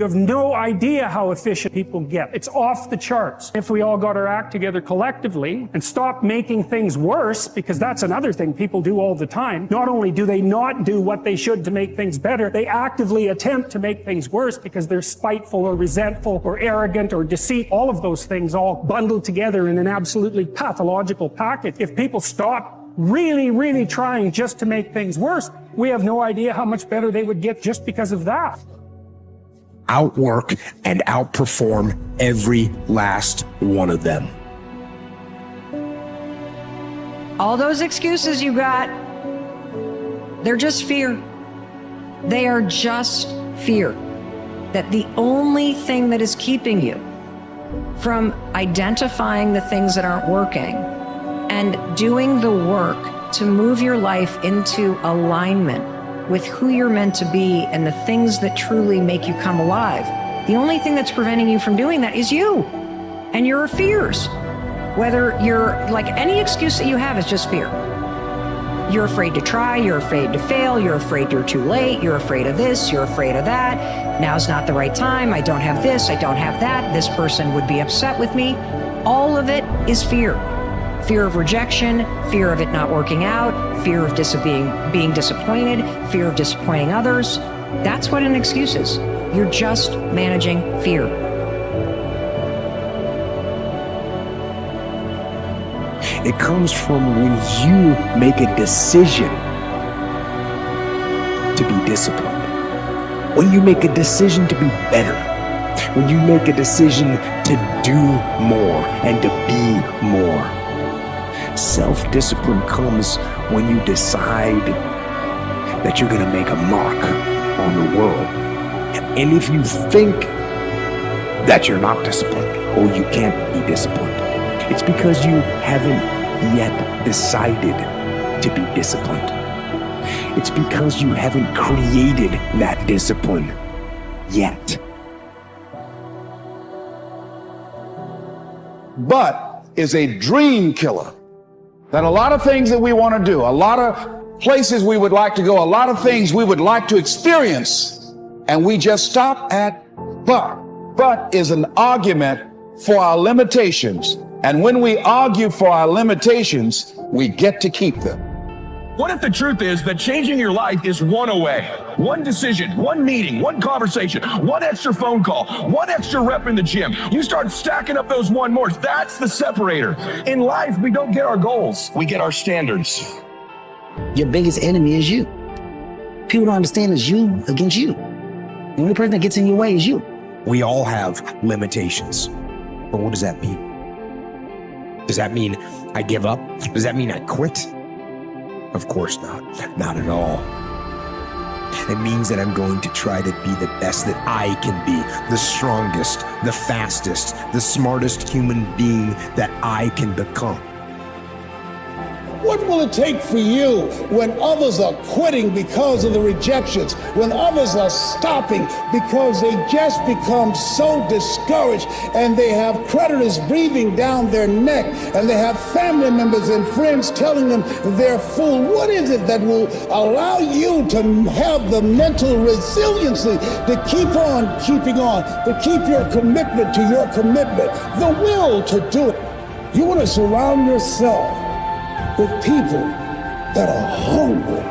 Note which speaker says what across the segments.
Speaker 1: You have no idea how efficient people get. It's off the charts. If we all got our act together collectively and stopped making things worse, because that's another thing people do all the time, not only do they not do what they should to make things better, they actively attempt to make things worse because they're spiteful or resentful or arrogant or deceit, all of those things all bundled together in an absolutely pathological package. If people stop really trying just to make things worse, we have no idea how much better they would get just because of that.
Speaker 2: Outwork and outperform every last one of them.
Speaker 3: All those excuses you got, they're just fear. They are just fear. That the only thing that is keeping you from identifying the things that aren't working and doing the work to move your life into alignment with who you're meant to be and the things that truly make you come alive, the only thing that's preventing you from doing that is you and your fears. Whether you're like, any excuse that you have is just fear. You're afraid to try, you're afraid to fail, you're afraid you're too late, you're afraid of this, you're afraid of that. Now's not the right time, I don't have this, I don't have that, this person would be upset with me. All of it is fear. Fear of rejection, fear of it not working out, fear of being disappointed, fear of disappointing others. That's what an excuse is. You're just managing fear.
Speaker 2: It comes from when you make a decision to be disciplined. When you make a decision to be better. When you make a decision to do more and to be more. Self-discipline comes when you decide that you're going to make a mark on the world. And if you think that you're not disciplined or you can't be disciplined, it's because you haven't yet decided to be disciplined. It's because you haven't created that discipline yet.
Speaker 4: But is a dream killer. That a lot of things that we want to do, a lot of places we would like to go, a lot of things we would like to experience, and we just stop at but. But is an argument for our limitations. And when we argue for our limitations, we get to keep them.
Speaker 5: What if the truth is that changing your life is one away? One decision, one meeting, one conversation, one extra phone call, one extra rep in the gym. You start stacking up those one mores. That's the separator. In life, we don't get our goals. We get our standards.
Speaker 6: Your biggest enemy is you. People don't understand it's you against you. The only person that gets in your way is you.
Speaker 2: We all have limitations. But what does that mean? Does that mean I give up? Does that mean I quit? Of course not. Not at all. It means that I'm going to try to be the best that I can be, the strongest, the fastest, the smartest human being that I can become.
Speaker 7: What will it take for you when others are quitting because of the rejections, when others are stopping because they just become so discouraged and they have creditors breathing down their neck and they have family members and friends telling them they're full? What is it that will allow you to have the mental resiliency to keep on keeping on, to keep your commitment to your commitment, the will to do it? You want to surround yourself with people that are hungry.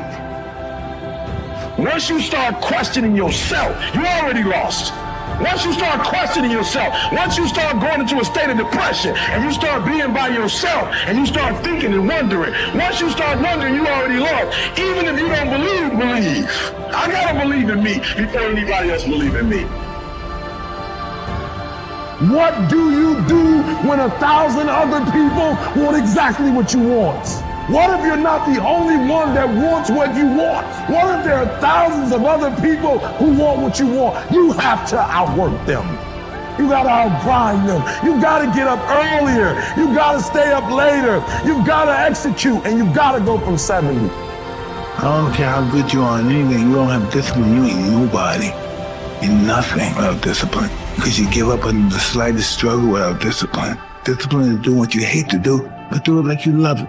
Speaker 5: Once you start questioning yourself, you already lost. Once you start questioning yourself, once you start going into a state of depression and you start being by yourself and you start thinking and wondering, once you start wondering, you already lost. Even if you don't believe. I gotta believe in me before anybody else believe in me.
Speaker 8: What do you do when 1,000 other people want exactly what you want? What if you're not the only one that wants what you want? What if there are thousands of other people who want what you want? You have to outwork them. You gotta outgrind them. You gotta get up earlier. You gotta stay up later. You gotta execute, and you gotta go from 70.
Speaker 9: I don't care how good you are in anything, you don't have discipline, you ain't nobody. You're nothing without discipline. Because you give up on the slightest struggle without discipline. Discipline is doing what you hate to do, but do it like you love it.